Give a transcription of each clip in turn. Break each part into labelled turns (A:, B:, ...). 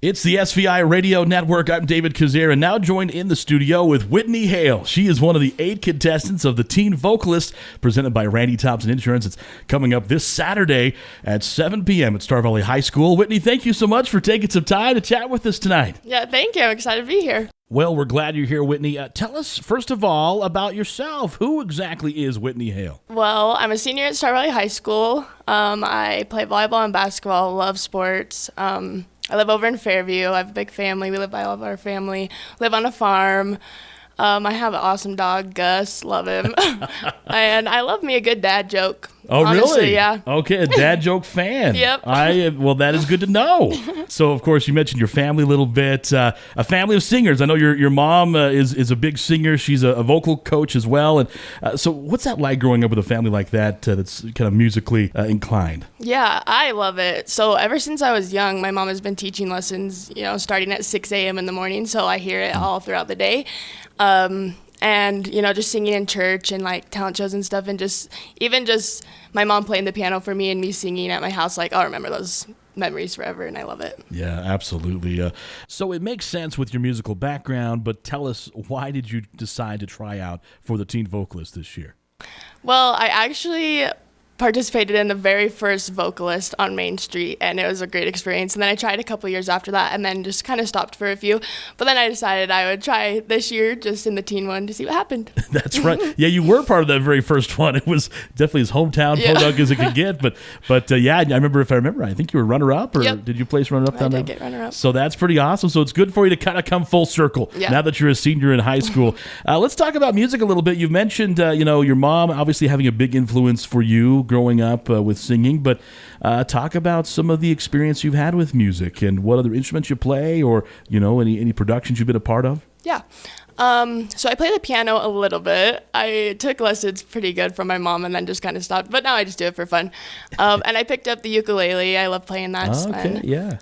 A: It's the SVI Radio Network. I'm David Kazir, and now joined in the studio with Whitnee Hale. She is one of the 8 contestants of the Teen Vocalist, presented by Randy Thompson Insurance. It's coming up this Saturday at 7 p.m. at Star Valley High School. Whitnee, thank you so much for taking some time to chat with us tonight.
B: Yeah, thank you. I'm excited to be here.
A: Well, we're glad you're here, Whitnee. Tell us, first of all, about yourself. Who exactly is Whitnee Hale?
B: Well, I'm a senior at Star Valley High School. I play volleyball and basketball, love sports. I live over in Fairview. I have a big family. We live by all of our family. Live on a farm. I have an awesome dog, Gus. Love him. And I love me a good dad joke.
A: Oh,
B: honestly,
A: really?
B: Yeah.
A: Okay, a dad joke fan.
B: Yep.
A: Well, that is good to know. So, of course, you mentioned your family a little bit. A family of singers. I know your mom is a big singer. She's a vocal coach as well. And so what's that like growing up with a family like that that's kind of musically inclined?
B: Yeah, I love it. So ever since I was young, my mom has been teaching lessons, starting at 6 a.m. in the morning. So I hear it all throughout the day. And, just singing in church and like talent shows and stuff, and just my mom playing the piano for me and me singing at my house, like I'll remember those memories forever, and I love it.
A: Yeah, absolutely. So it makes sense with your musical background, but tell us, why did you decide to try out for the Teen Vocalist this year?
B: Well, I actually participated in the very first Vocalist on Main Street, and it was a great experience. And then I tried a couple years after that, and then just kind of stopped for a few. But then I decided I would try this year, just in the teen one, to see what happened.
A: That's right. Yeah, you were part of that very first one. It was definitely his hometown podunk as it could get. But yeah, I remember. I think you were runner-up, or
B: Yep.
A: Did you place runner-up down there?
B: I did get runner-up.
A: So that's pretty awesome. So it's good for you to kind of come full circle now that you're a senior in high school. Let's talk about music a little bit. You've mentioned, your mom obviously having a big influence for you growing up with singing, but talk about some of the experience you've had with music and what other instruments you play, or any productions you've been a part of.
B: Yeah. So I play the piano a little bit. I took lessons pretty good from my mom and then just kind of stopped, but now I just do it for fun. And I picked up the ukulele. I love playing that.
A: Okay, yeah.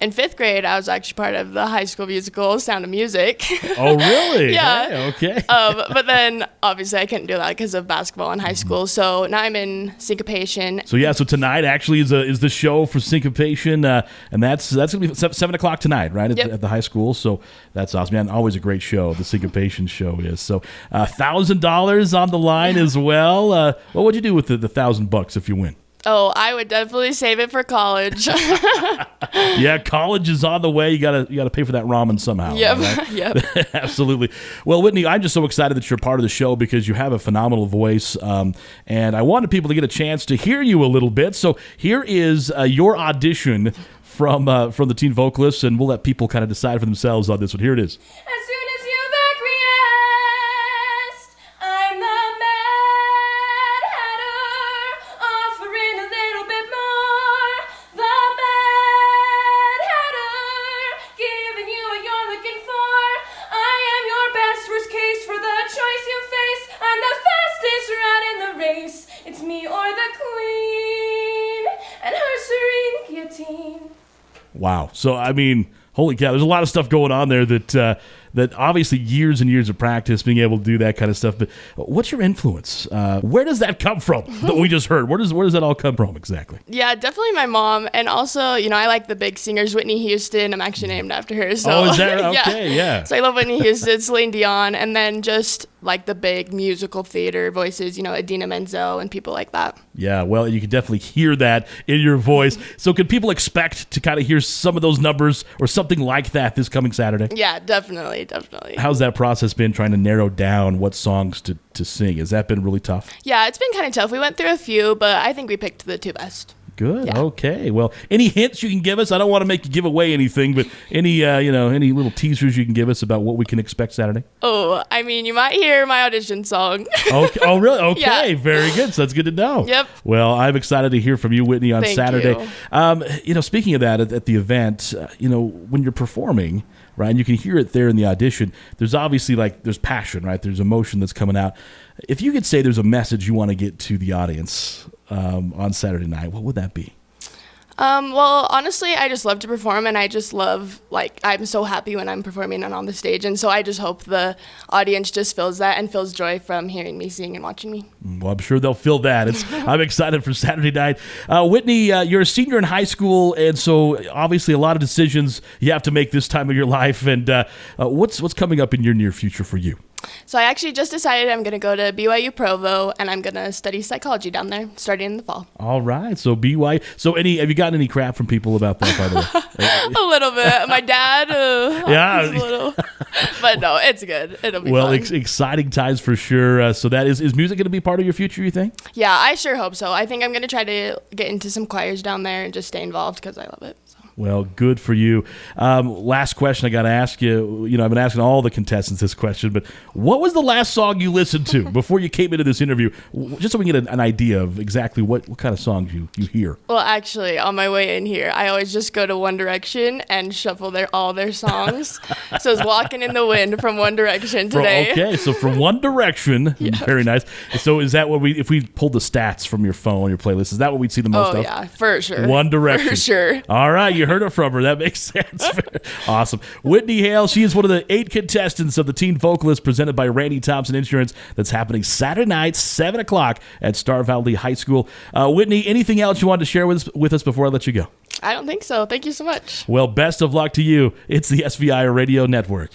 B: In 5th grade, I was actually part of the high school musical Sound of Music.
A: Oh, really?
B: Yeah.
A: Hey, okay.
B: But then, obviously, I couldn't do that because of basketball in high school. So now I'm in Syncopation.
A: So tonight actually is the show for Syncopation, and that's going to be 7 o'clock tonight, right, at the high school. So that's awesome, man. Always a great show, the Syncopation show is. So $1,000 on the line as well. What would you do with the $1,000 if you win?
B: Oh, I would definitely save it for college.
A: Yeah, college is on the way. You gotta pay for that ramen somehow.
B: Yep.
A: Right?
B: Yep.
A: Absolutely. Well, Whitnee, I'm just so excited that you're part of the show because you have a phenomenal voice, and I wanted people to get a chance to hear you a little bit. So here is your audition from the Teen Vocalists, and we'll let people kind of decide for themselves on this one. Here it is.
C: As soon as you've acquiesced, I'm the Mad Hatter, offering a little bit more. The Mad Hatter, giving you what you're looking for. I am your best worst case for the choice you face. I'm the fastest rat in the race. It's me or the Queen and her serene guillotine.
A: Wow. So, I mean, holy cow, there's a lot of stuff going on there that obviously years and years of practice, being able to do that kind of stuff. But what's your influence? Where does that come from that we just heard? Where does that all come from exactly?
B: Yeah, definitely my mom. And also, I like the big singers, Whitney Houston. I'm actually named after her. So,
A: oh, is that okay? Yeah.
B: So I love Whitney Houston, Celine Dion, and then just like the big musical theater voices, Idina Menzel and people like that.
A: Yeah, well, you can definitely hear that in your voice. So could people expect to kind of hear some of those numbers or something like that this coming Saturday?
B: Yeah, definitely.
A: How's that process been, trying to narrow down what songs to sing? Has that been really tough?
B: Yeah, it's been kind of tough. We went through a few, but I think we picked the 2 best.
A: Good.
B: Yeah.
A: Okay. Well, any hints you can give us? I don't want to make you give away anything, but any little teasers you can give us about what we can expect Saturday?
B: Oh, I mean, you might hear my audition song.
A: Okay. Oh, really? Okay.
B: Yeah.
A: Very good. So that's good to know.
B: Yep.
A: Well, I'm excited to hear from you, Whitnee, on
B: Thank
A: Saturday.
B: you.
A: Speaking of that, at the event, when you're performing, right, and you can hear it there in the audition, there's obviously there's passion, right? There's emotion that's coming out. If you could say there's a message you want to get to the audience on Saturday night, what would that be?
B: Well, honestly, I just love to perform, and I just love, like, I'm so happy when I'm performing and on the stage, and so I just hope the audience just feels that and feels joy from hearing me sing and watching me.
A: Well, I'm sure they'll feel that. I'm excited for Saturday night. Whitney, you're a senior in high school, and so obviously a lot of decisions you have to make this time of your life, and what's coming up in your near future for you?
B: So I actually just decided I'm going to go to BYU Provo, and I'm going to study psychology down there starting in the fall.
A: All right. So BYU. So have you gotten any crap from people about that, by the way?
B: A little bit. My dad,
A: yeah.
B: a little. But no, it's good. It'll be
A: well,
B: fun.
A: Exciting times for sure. So that is music going to be part of your future, you think?
B: Yeah, I sure hope so. I think I'm going to try to get into some choirs down there and just stay involved because I love it. So.
A: Well, good for you. Last question I got to ask you. I've been asking all the contestants this question, but what was the last song you listened to before you came into this interview? Just so we can get an idea of exactly what kind of songs you hear.
B: Well, actually, on my way in here, I always just go to One Direction and shuffle all their songs. So it's Walking in the Wind from One Direction today.
A: Okay, so from One Direction. Yes. Very nice. So is that if we pulled the stats from your phone, your playlist, is that what we'd see the most of?
B: Oh, yeah, for sure.
A: One Direction.
B: For sure.
A: All right, you heard it from her. That makes sense. Awesome. Whitney Hale, she is one of the 8 contestants of the Teen Vocalist presented by Randy Thompson Insurance. That's happening Saturday night, 7 o'clock at Star Valley High School. Whitney, anything else you wanted to share with us before I let you go?
B: I don't think so. Thank you so much.
A: Well, best of luck to you. It's the SVI Radio Network.